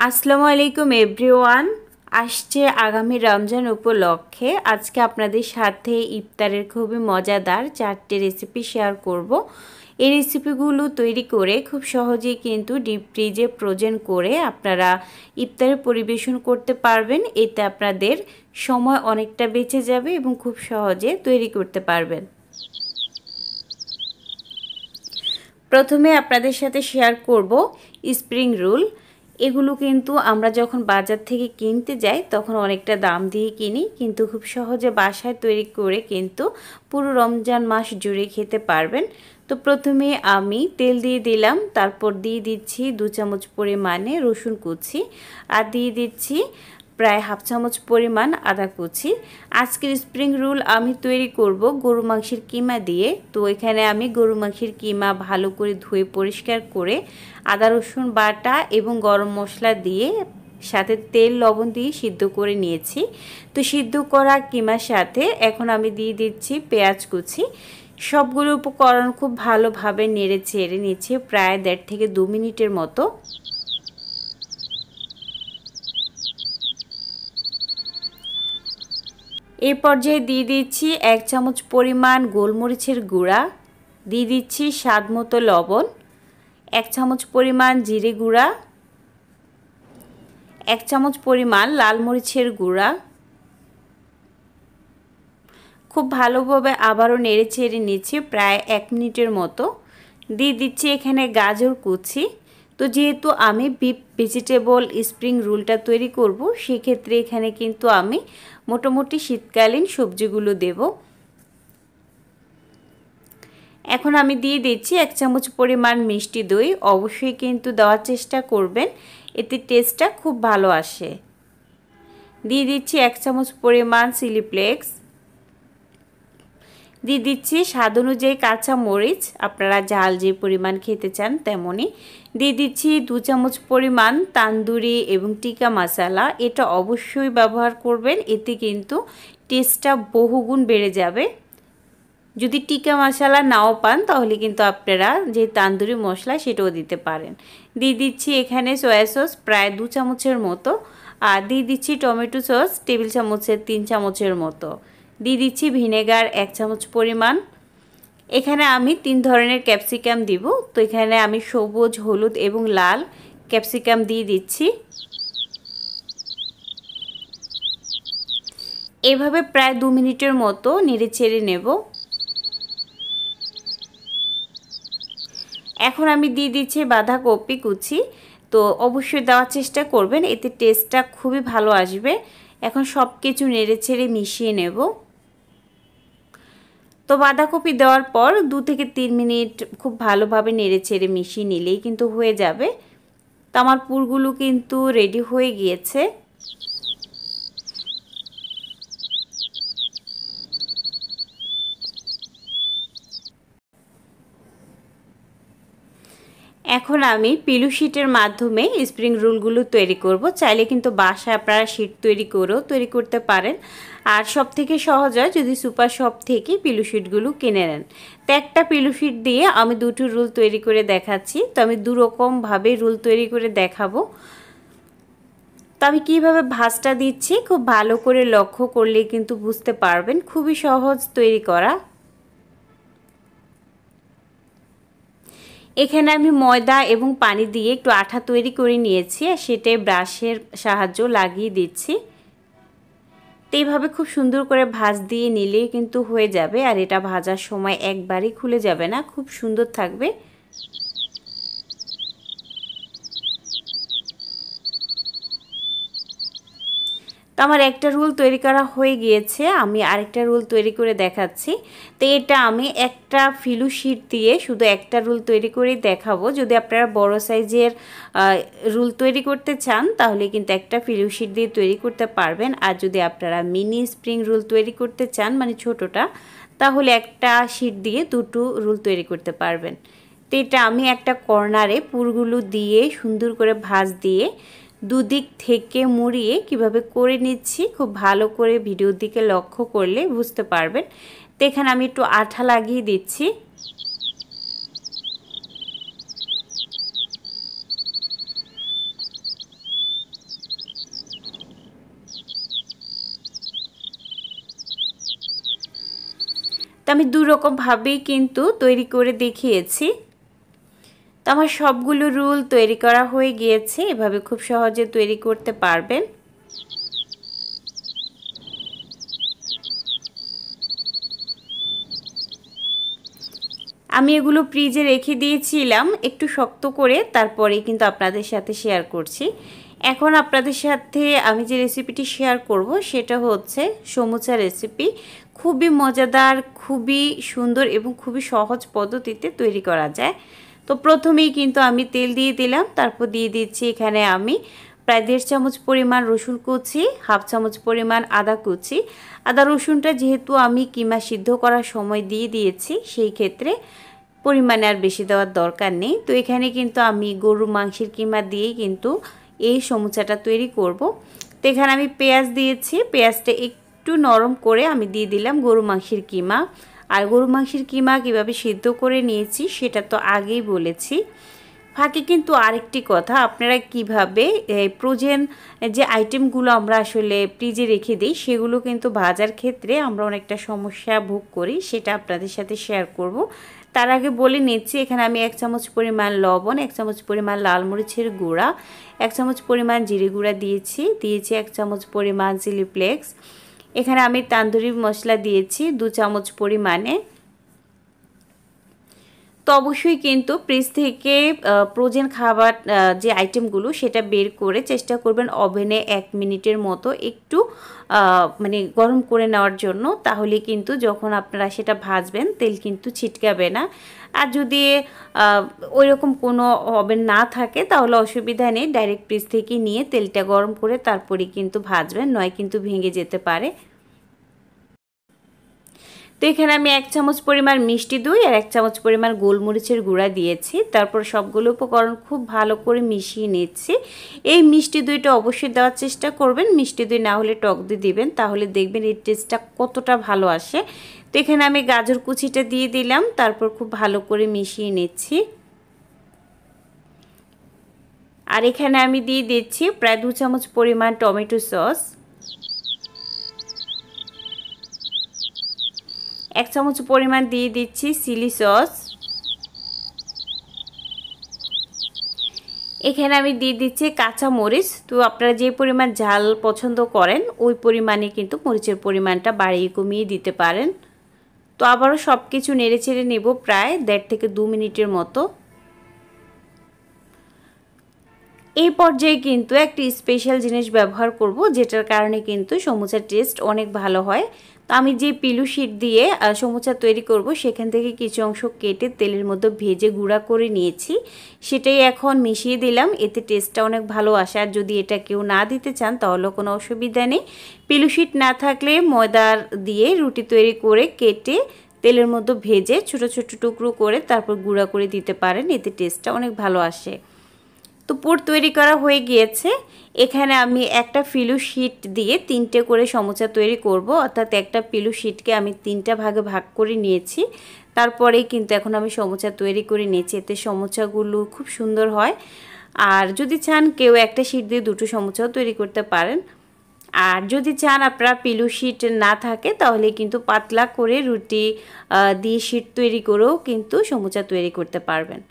আসসালামু আলাইকুম এভরিওয়ান। আসছে আগামী রমজান উপলক্ষে আজকে আপনাদের সাথে ইফতারের খুবই মজাদার 4টি রেসিপি শেয়ার করব। এই রেসিপিগুলো তৈরি করে খুব সহজেই কিন্তু ডিপ ফ্রিজে ফ্রোজেন করে আপনারা ইফতারে পরিবেশন করতে পারবেন। এতে আপনাদের সময় অনেকটা বেঁচে যাবে এবং খুব সহজে তৈরি করতে পারবেন। প্রথমে আপনাদের সাথে শেয়ার করব স্প্রিং রোল। এগুলো কিন্তু আমরা যখন বাজার থেকে কিনতে যাই তখন অনেকটা দাম দিয়ে কিনি, কিন্তু খুব সহজে বাসায় তৈরি করে কিন্তু পুরো রমজান মাস জুড়ে খেতে পারবেন। তো প্রথমে আমি তেল দিয়ে দিলাম, তারপর দিয়ে দিচ্ছি 2 চামচ পরিমাণে রসুন কুচি আর দিয়ে দিচ্ছি প্রায় হাফ চামচ পরিমাণ আদা কুচি। আজকের স্প্রিং রোল আমি তৈরি করব গরু মাংসের কিমা দিয়ে। তো এখানে আমি গরু মাংসের কিমা ভালো করে ধুয়ে পরিষ্কার করে আদা রসুন বাটা এবং গরম মশলা দিয়ে সাথে তেল লবণ দিয়ে সিদ্ধ করে নিয়েছি। তো সিদ্ধ করা কিমার সাথে এখন আমি দিয়ে দিচ্ছি পেঁয়াজ কুচি। সবগুলো উপকরণ খুব ভালোভাবে নেড়ে চেড়ে নিচ্ছি প্রায় 1.5 থেকে 2 মিনিটের মতো। এই পর্যায়ে দিয়ে দিচ্ছি 1 চামচ পরিমাণ গোলমরিচের গুঁড়া, দিয়ে দিচ্ছি স্বাদ মতো লবণ, 1 চামচ পরিমাণ জিরে গুঁড়া, 1 চামচ পরিমাণ লাল মরিচের গুঁড়া। খুব ভালোভাবে আবারও নেড়ে চেড়ে নিচ্ছি প্রায় 1 মিনিটের মতো। দিয়ে দিচ্ছি এখানে গাজর কুচি। তো যেহেতু আমি বিফ ভেজিটেবল স্প্রিং রোলটা তৈরি করব, সেক্ষেত্রে এখানে কিন্তু আমি মোটামুটি শীতকালীন সবজিগুলো দেব। এখন আমি দিয়ে দিচ্ছি 1 চামচ পরিমাণ মিষ্টি দই। অবশ্যই কিন্তু দেওয়ার চেষ্টা করবেন, এতে টেস্টটা খুব ভালো আসে। দিয়ে দিচ্ছি 1 চামচ পরিমাণ চিলি ফ্লেক্স, দিয়ে দিচ্ছি স্বাদ অনুযায়ী কাঁচা মরিচ, আপনারা ঝাল যে পরিমাণ খেতে চান তেমনই। দিয়ে দিচ্ছি 2 চামচ পরিমাণ তান্দুরি এবং টিক্কা মশলা। এটা অবশ্যই ব্যবহার করবেন, এতে কিন্তু টেস্টটা বহুগুণ বেড়ে যাবে। যদি টিক্কা মশলা নাও পান তাহলে কিন্তু আপনারা যে তান্দুরি মশলা সেটাও দিতে পারেন। দিয়ে দিচ্ছি এখানে সয়া সস প্রায় 2 চামচের মতো, আর দিয়ে দিচ্ছি টমেটো সস টেবিল চামচের 3 চামচের মতো। দিয়ে দিচ্ছি ভিনেগার 1 চামচ পরিমাণ। এখানে আমি 3 ধরনের ক্যাপসিকাম দিব। তো এখানে আমি সবুজ, হলুদ এবং লাল ক্যাপসিকাম দিয়ে দিচ্ছি। এভাবে প্রায় 2 মিনিটের মতো নেড়ে চেড়ে নেব। এখন আমি দিয়ে দিচ্ছি বাঁধাকপি কুচি। তো অবশ্যই দেওয়ার চেষ্টা করবেন, এতে টেস্টটা খুবই ভালো আসবে। এখন সব কিছু নেড়ে চেড়ে মিশিয়ে নেব। তো বাঁধাকপি দেওয়ার পর 2 থেকে 3 মিনিট খুব ভালোভাবে নেড়ে চেড়ে মিশিয়ে নিলেই কিন্তু হয়ে যাবে। তো আমার পুরগুলো কিন্তু রেডি হয়ে গিয়েছে। এখন আমি পিলু শিটের মাধ্যমে স্প্রিং রোলগুলো তৈরি করব। চাইলে কিন্তু বাসায় আপনারা শিট তৈরি করেও তৈরি করতে পারেন, আর সবথেকে সহজ হয় যদি সুপার শপ থেকে পিলু শিটগুলো কিনে নেন। তো একটা পিলু শিট দিয়ে আমি 2টি রোল তৈরি করে দেখাচ্ছি। তো আমি 2 রকমভাবে রোল তৈরি করে দেখাবো। তো আমি কীভাবে ভাঁজটা দিচ্ছি খুব ভালো করে লক্ষ্য করলে কিন্তু বুঝতে পারবেন, খুবই সহজ তৈরি করা। এখানে আমি ময়দা এবং পানি দিয়ে একটু আঠা তৈরি করে নিয়েছি, আর সেটাই ব্রাশের সাহায্য লাগিয়ে দিচ্ছি। তো এইভাবে খুব সুন্দর করে ভাঁজ দিয়ে নিলেই কিন্তু হয়ে যাবে, আর এটা ভাজার সময় একবারই খুলে যাবে না, খুব সুন্দর থাকবে। তো আমার একটা রোল তৈরি করা হয়ে গিয়েছে, আমি আরেকটা রোল তৈরি করে দেখাচ্ছি। তো এটা আমি একটা ফিলু শিট দিয়ে শুধু একটা রোল তৈরি করেই দেখাবো। যদি আপনারা বড় সাইজের রোল তৈরি করতে চান তাহলে কিন্তু একটা ফিলু শিট দিয়ে তৈরি করতে পারবেন, আর যদি আপনারা মিনি স্প্রিং রোল তৈরি করতে চান মানে ছোটোটা, তাহলে একটা শিট দিয়ে 2টো রোল তৈরি করতে পারবেন। তো এটা আমি একটা কর্নারে পুরগুলো দিয়ে সুন্দর করে ভাঁজ দিয়ে দুদিক থেকে মুড়িয়ে কিভাবে করে নিচ্ছি খুব ভালো করে ভিডিওর দিকে লক্ষ্য করলে বুঝতে পারবেন। তো এখানে আমি একটু আঠা লাগিয়ে দিচ্ছি। তো আমি দু রকমভাবেই কিন্তু তৈরি করে দেখিয়েছি। তো আমার সবগুলো রোল তৈরি করা হয়ে গিয়েছে। এভাবে খুব সহজে তৈরি করতে পারবেন। আমি এগুলো ফ্রিজে রেখে দিয়েছিলাম একটু শক্ত করে, তারপরে কিন্তু আপনাদের সাথে শেয়ার করছি। এখন আপনাদের সাথে আমি যে রেসিপিটি শেয়ার করব সেটা হচ্ছে সমুচা রেসিপি। খুবই মজাদার, খুবই সুন্দর এবং খুবই সহজ পদ্ধতিতে তৈরি করা যায়। তো প্রথমেই কিন্তু আমি তেল দিয়ে দিলাম, তারপর দিয়ে দিচ্ছি এখানে আমি প্রায় 1.5 চামচ পরিমাণ রসুন কুচি, 1/2 চামচ পরিমাণ আদা কুচি। আদা রসুনটা যেহেতু আমি কিমা সিদ্ধ করার সময় দিয়ে দিয়েছি, সেই ক্ষেত্রে পরিমাণে আর বেশি দেওয়ার দরকার নেই। তো এখানে কিন্তু আমি গরুর মাংসের কিমা দিয়েই কিন্তু এই সমুচাটা তৈরি করব। তো এখানে আমি পেঁয়াজ দিয়েছি, পেঁয়াজটা একটু নরম করে আমি দিয়ে দিলাম গরু মাংসের কিমা। আর গরু মাংসের কিমা কীভাবে সিদ্ধ করে নিয়েছি সেটা তো আগেই বলেছি। ফাঁকে কিন্তু আরেকটি কথা, আপনারা কিভাবে ফ্রোজেন যে আইটেমগুলো আমরা আসলে ফ্রিজে রেখে দিই সেগুলো কিন্তু ভাজার ক্ষেত্রে আমরা অনেকটা সমস্যা ভোগ করি, সেটা আপনাদের সাথে শেয়ার করব। তার আগে বলে নিচ্ছি, এখানে আমি 1 চামচ পরিমাণ লবণ, 1 চামচ পরিমাণ লাল মরিচের গুঁড়া, 1 চামচ পরিমাণ জিরে গুঁড়া দিয়েছি 1 চামচ পরিমাণ চিলি ফ্লেক্স। এখানে আমি তান্দুরি মশলা দিয়েছি 2 চামচ পরিমাণে। তো অবশ্যই কিন্তু ফ্রিজ থেকে ফ্রোজেন খাবার যে আইটেমগুলো সেটা বের করে চেষ্টা করবেন ওভেনে 1 মিনিটের মতো একটু মানে গরম করে নেওয়ার জন্য। তাহলে কিন্তু যখন আপনারা সেটা ভাজবেন তেল কিন্তু ছিটকাবে না। আর যদি ওই রকম কোনো ওভেন না থাকে তাহলে অসুবিধা নেই, ডাইরেক্ট ফ্রিজ থেকে নিয়ে তেলটা গরম করে তারপরে কিন্তু ভাজবেন, নয় কিন্তু ভেঙে যেতে পারে। তো এখানে আমি 1 চামচ পরিমাণ মিষ্টি দই আর 1 চামচ পরিমাণ গোলমরিচের গুঁড়া দিয়েছি। তারপর সবগুলো উপকরণ খুব ভালো করে মিশিয়ে নিচ্ছি। এই মিষ্টি দইটা অবশ্যই দেওয়ার চেষ্টা করবেন, মিষ্টি দই না হলে টক দই দিবেন, তাহলে দেখবেন এর টেস্টটা কতটা ভালো আসে। তো এখানে আমি গাজর কুচিটা দিয়ে দিলাম, তারপর খুব ভালো করে মিশিয়ে নিচ্ছি। আর এখানে আমি দিয়ে দিচ্ছি প্রায় 2 চামচ পরিমাণ টমেটো সস, 1 চামচ পরিমাণ দিয়ে দিচ্ছি চিলি সস। এখানে আমি দিয়ে দিচ্ছি কাঁচা মরিচ। তো আপনারা যে পরিমাণ ঝাল পছন্দ করেন ওই পরিমাণে কিন্তু মরিচের পরিমাণটা বাড়িয়ে কমিয়ে দিতে পারেন। তো আবারও সব কিছু নেড়ে চেড়ে নেব প্রায় 1.5 থেকে 2 মিনিটের মতো। এই পর্যায়ে কিন্তু একটি স্পেশাল জিনিস ব্যবহার করব, যেটার কারণে কিন্তু সমুচার টেস্ট অনেক ভালো হয়। তো আমি যে পিলু শিট দিয়ে সমুচা তৈরি করব সেখান থেকে কিছু অংশ কেটে তেলের মধ্যে ভেজে গুঁড়া করে নিয়েছি, সেটাই এখন মিশিয়ে দিলাম। এতে টেস্টটা অনেক ভালো আসে। আর যদি এটা কেউ না দিতে চান তাহলে কোনো অসুবিধা নেই। পিলু শিট না থাকলে ময়দার দিয়ে রুটি তৈরি করে কেটে তেলের মধ্যে ভেজে ছোট ছোট টুকরো করে তারপর গুঁড়া করে দিতে পারেন, এতে টেস্টটা অনেক ভালো আসে। তো পুর তৈরি করা হয়ে গিয়েছে। এখানে আমি একটা পিলু শিট দিয়ে 3টে করে সমুচা তৈরি করব, অর্থাৎ একটা পিলু শিটকে আমি 3টা ভাগে ভাগ করে নিয়েছি। তারপরেই কিন্তু এখন আমি সমুচা তৈরি করে নিয়েছি, এতে সমুচাগুলো খুব সুন্দর হয়। আর যদি চান কেউ একটা শিট দিয়ে 2টো সমুচাও তৈরি করতে পারেন। আর যদি চান আপনারা পিলু শিট না থাকে তাহলে কিন্তু পাতলা করে রুটি দিয়ে শিট তৈরি করেও কিন্তু সমুচা তৈরি করতে পারবেন।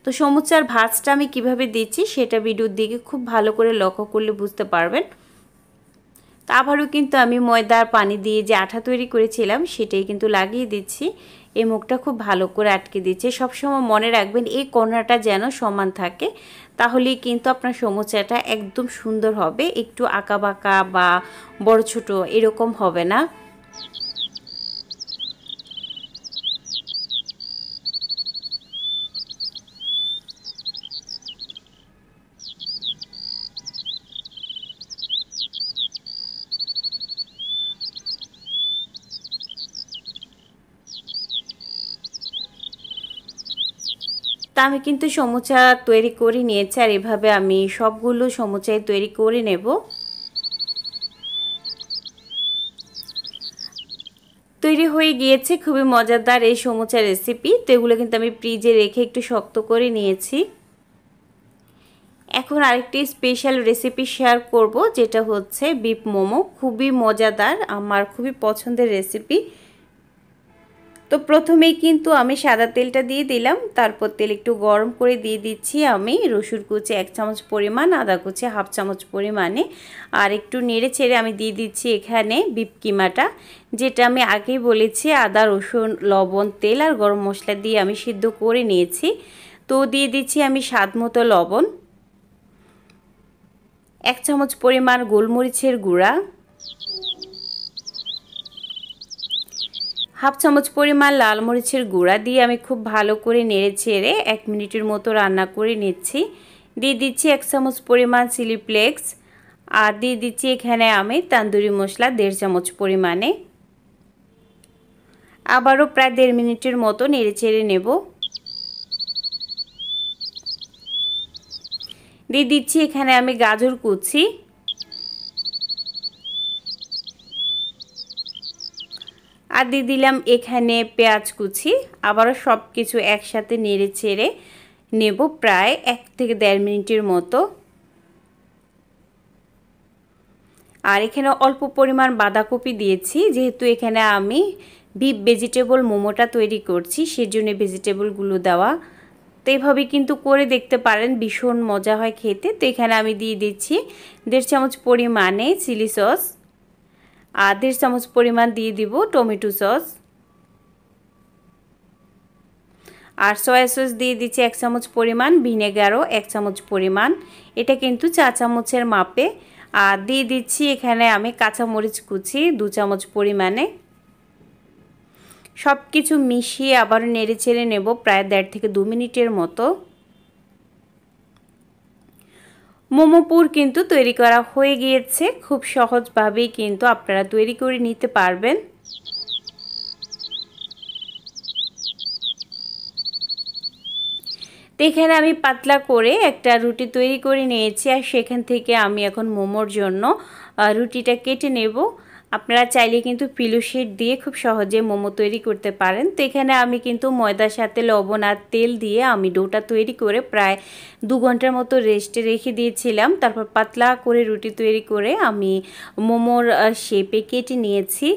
তো সমুচার ভাজটা আমি কিভাবে দিচ্ছি সেটা ভিডিওর দিকে খুব ভালো করে লক্ষ্য করলে বুঝতে পারবেন। তো আবারও কিন্তু আমি ময়দার পানি দিয়ে যে আঠা তৈরি করেছিলাম সেটাই কিন্তু লাগিয়ে দিচ্ছি। এই মুখটা খুব ভালো করে আটকে দিচ্ছে। সবসময় মনে রাখবেন এই কোণাটা যেন সমান থাকে, তাহলেই কিন্তু আপনার সমুচাটা একদম সুন্দর হবে, একটু আঁকাবাঁকা বা বড় ছোট এরকম হবে না। তা আমি কিন্তু সমুচা তৈরি করে নিয়েছি, আর এভাবে আমি সবগুলো সমুচাই তৈরি করে নেব। তৈরি হয়ে গিয়েছে খুবই মজাদার এই সমুচা রেসিপি। তো এগুলো কিন্তু আমি ফ্রিজে রেখে একটু শক্ত করে নিয়েছি। এখন আরেকটি স্পেশাল রেসিপি শেয়ার করব, যেটা হচ্ছে বিফ মোমো। খুবই মজাদার, আমার খুবই পছন্দের রেসিপি। তো প্রথমেই কিন্তু আমি সাদা তেলটা দিয়ে দিলাম, তারপর তেল একটু গরম করে দিয়ে দিচ্ছি আমি রসুন কুচি 1 চামচ পরিমাণ, আদা কুচি 1/2 চামচ পরিমাণে, আর একটু নেড়ে ছেড়ে আমি দিয়ে দিচ্ছি এখানে বিফ কিমাটা, যেটা আমি আগেই বলেছি আদা রসুন লবণ তেল আর গরম মশলা দিয়ে আমি সিদ্ধ করে নিয়েছি। তো দিয়ে দিচ্ছি আমি স্বাদ মতো লবণ, 1 চামচ পরিমাণ গোলমরিচের গুঁড়া, 1/2 চামচ পরিমাণ লাল মরিচের গুঁড়া দিয়ে আমি খুব ভালো করে নেড়ে ছেড়ে 1 মিনিটের মতো রান্না করে নিচ্ছি। দিয়ে দিচ্ছি 1 চামচ পরিমাণ চিলি ফ্লেক্স, আর দিয়ে দিচ্ছি এখানে আমি তান্দুরি মশলা 1.5 চামচ পরিমাণে। আবারও প্রায় 1.5 মিনিটের মতো নেড়ে ছেড়ে নেব। দিয়ে দিচ্ছি এখানে আমি গাজর কুচি, আর দিয়ে দিলাম এখানে পেঁয়াজ কুচি। আবারও সব কিছু একসাথে নেড়ে ছেড়ে নেব প্রায় 1 থেকে 1.5 মিনিটের মতো। আর এখানে অল্প পরিমাণ বাঁধাকপি দিয়েছি, যেহেতু এখানে আমি বিফ ভেজিটেবল মোমোটা তৈরি করছি সেজন্য ভেজিটেবলগুলো দেওয়া। তো এইভাবে কিন্তু করে দেখতে পারেন, ভীষণ মজা হয় খেতে। তো এখানে আমি দিয়ে দিচ্ছি 1.5 চামচ পরিমাণে চিলি সস, আর 1.5 চামচ পরিমাণ দিয়ে দিব টমেটো সস, আর সয়া সস দিয়ে দিচ্ছি 1 চামচ পরিমাণ, ভিনেগারও 1 চামচ পরিমাণ, এটা কিন্তু 4 চামচের মাপে। আর দিয়ে দিচ্ছি এখানে আমি কাঁচামরিচ কুচি 2 চামচ পরিমাণে। সব কিছু মিশিয়ে আবার নেড়ে ছেড়ে নেব প্রায় 1.5 থেকে 2 মিনিটের মতো। মোমো পুর কিন্তু তৈরি করা হয়ে গিয়েছে, খুব সহজভাবেই কিন্তু আপনারা তৈরি করে নিতে পারবেন। তো এখানে আমি পাতলা করে একটা রুটি তৈরি করে নিয়েছি, আর সেখান থেকে আমি এখন মোমোর জন্য রুটিটা কেটে নেব। আপনারা চাইলে কিন্তু পিলো শিট দিয়ে খুব সহজে মোমো তৈরি করতে পারেন। তো এখানে আমি কিন্তু ময়দার সাথে লবণ আর তেল দিয়ে আমি ডোটা তৈরি করে প্রায় 2 ঘন্টার মতো রেস্টে রেখে দিয়েছিলাম। তারপর পাতলা করে রুটি তৈরি করে আমি মোমোর শেপে কেটে নিয়েছি।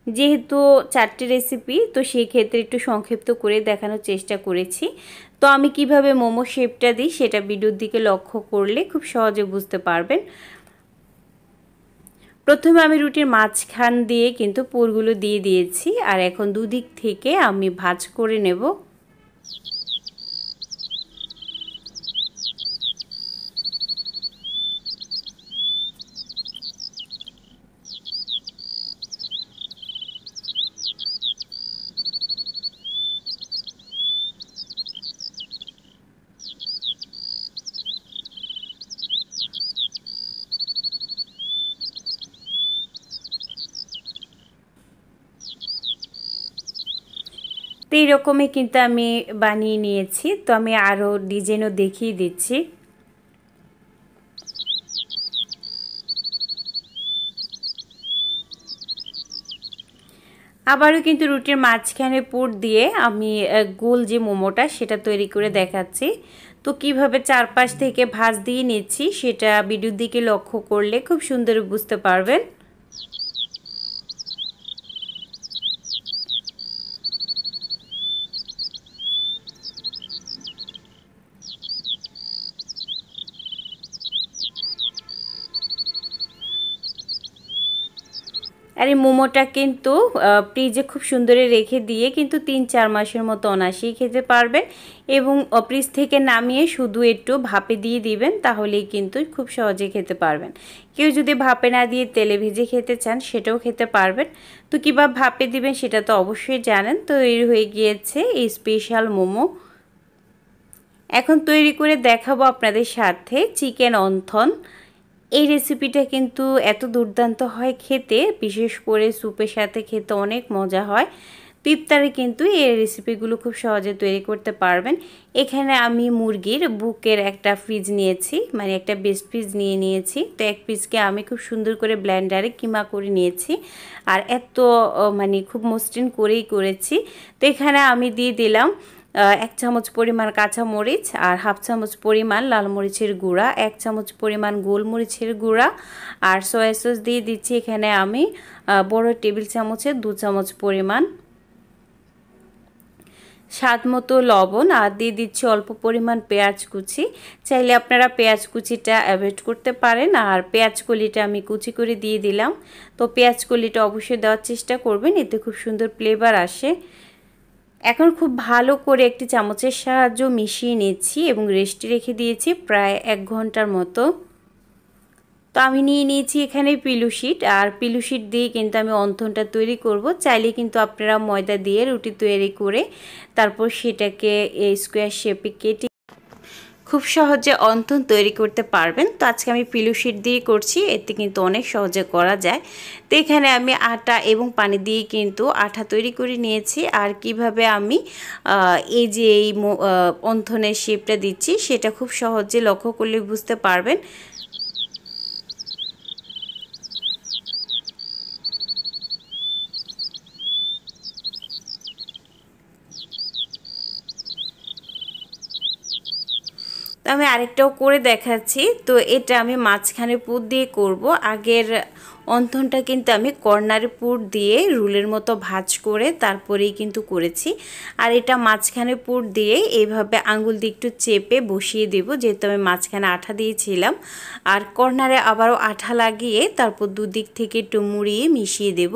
যেহেতু 4টি রেসিপি, তো সেই ক্ষেত্রে একটু সংক্ষিপ্ত করে দেখানোর চেষ্টা করেছি। তো আমি কিভাবে মোমো শেপটা দিই সেটা ভিডিওর দিকে লক্ষ্য করলে খুব সহজে বুঝতে পারবেন। প্রথমে আমি রুটির মাঝখান দিয়ে কিন্তু পুরগুলো দিয়ে দিয়েছি, আর এখন দুদিক থেকে আমি ভাঁজ করে নেব। তো এইরকমই কিন্তু আমি বানিয়ে নিয়েছি। তো আমি আরও ডিজাইনও দেখিয়ে দিচ্ছি। আবারও কিন্তু রুটির মাঝখানে পুর দিয়ে আমি গোল যে মোমোটা সেটা তৈরি করে দেখাচ্ছি। তো কিভাবে চারপাশ থেকে ভাঁজ দিয়ে নিচ্ছি সেটা ভিডিওর দিকে লক্ষ্য করলে খুব সুন্দর বুঝতে পারবেন। আর এই মোমোটা কিন্তু ফ্রিজে খুব সুন্দরে রেখে দিয়ে কিন্তু 3-4 মাসের মতো অনায়াসেই খেতে পারবেন, এবং ফ্রিজ থেকে নামিয়ে শুধু একটু ভাপে দিয়ে দিবেন, তাহলেই কিন্তু খুব সহজে খেতে পারবেন। কেউ যদি ভাপে না দিয়ে তেলে ভেজে খেতে চান সেটাও খেতে পারবেন। তো কীভাবে ভাপে দিবেন সেটা তো অবশ্যই জানেন। তো তৈরি হয়ে গিয়েছে এই স্পেশাল মোমো। এখন তৈরি করে দেখাবো আপনাদের সাথে চিকেন অন্থন। এই রেসিপিটা কিন্তু এত দুর্দান্ত হয় খেতে, বিশেষ করে স্যুপের সাথে খেতে অনেক মজা হয়। তো ইফতারে কিন্তু এই রেসিপিগুলো খুব সহজে তৈরি করতে পারবেন। এখানে আমি মুরগির বুকের একটা পিস নিয়েছি, মানে একটা বেস্ট পিস নিয়েছি। তো এক পিসকে আমি খুব সুন্দর করে ব্লেন্ডারে কিমা করে নিয়েছি, আর এত মানে খুব মসৃণ করেই করেছি। তো এখানে আমি দিয়ে দিলাম 1 চামচ পরিমাণ কাঁচা মরিচ আর হাফ চামচ পরিমাণ লাল মরিচের গুঁড়া, 1 চামচ পরিমাণ গোলমরিচের গুঁড়া আর সয়া সস দিয়ে দিচ্ছি এখানে আমি বড় টেবিল চামচের 2 চামচ পরিমাণ, স্বাদ মতো লবণ আর দিয়ে দিচ্ছি অল্প পরিমাণ পেঁয়াজ কুচি। চাইলে আপনারা পেঁয়াজ কুচিটা অ্যাভয়েড করতে পারেন আর পেঁয়াজ কলিটা আমি কুচি করে দিয়ে দিলাম। তো পেঁয়াজ কলিটা অবশ্যই দেওয়ার চেষ্টা করবেন, এতে খুব সুন্দর ফ্লেভার আসে। এখন খুব ভালো করে একটি চামচের সাহায্যে মিশিয়ে নিচ্ছি এবং রেস্টে রেখে দিয়েছি প্রায় 1 ঘন্টার মতো। তো আমি নিয়ে নিয়েছি এখানে পিলু শিট আর পিলু শিট দিয়ে কিন্তু আমি অন্থনটা তৈরি করব। চাইলে কিন্তু আপনারা ময়দা দিয়ে রুটি তৈরি করে তারপর সেটাকে এই স্কোয়ার শেপে কেটে খুব সহজে অন্থন তৈরি করতে পারবেন। তো আজকে আমি পিলু শিট দিয়ে করছি, এতে কিন্তু অনেক সহজে করা যায়। তো এখানে আমি আটা এবং পানি দিয়ে কিন্তু আঠা তৈরি করে নিয়েছি আর কিভাবে আমি এই যে এই অন্থনের শেপটা দিচ্ছি সেটা খুব সহজে লক্ষ্য করলে বুঝতে পারবেন। তো আমি আরেকটাও করে দেখাচ্ছি। তো এটা আমি মাঝখানে পুর দিয়ে করব। আগের অন্থনটা কিন্তু আমি কর্নারে পুর দিয়ে রুলের মতো ভাঁজ করে তারপরেই কিন্তু করেছি। আর এটা মাঝখানে পুর দিয়ে এইভাবে আঙ্গুল দিয়ে একটু চেপে বসিয়ে দেব, যেহেতু আমি মাঝখানে আঠা দিয়েছিলাম। আর কর্নারে আবারও আঠা লাগিয়ে তারপর দুদিক থেকে একটু মুড়িয়ে মিশিয়ে দেব।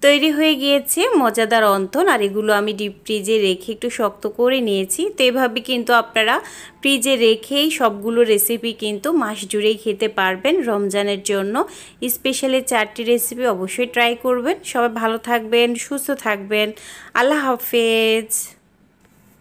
তৈরি হয়ে গিয়েছে মজাদার অন্থন। আর এগুলো আমি ডিপ ফ্রিজে রেখে একটু শক্ত করে নিয়েছি। তো এভাবে কিন্তু আপনারা ফ্রিজে রেখেই সবগুলো রেসিপি কিন্তু মাস জুড়েই খেতে পারবেন। রমজানের জন্য স্পেশালি 4টি রেসিপি অবশ্যই ট্রাই করবেন। সবাই ভালো থাকবেন, সুস্থ থাকবেন। আল্লাহ হাফেজ।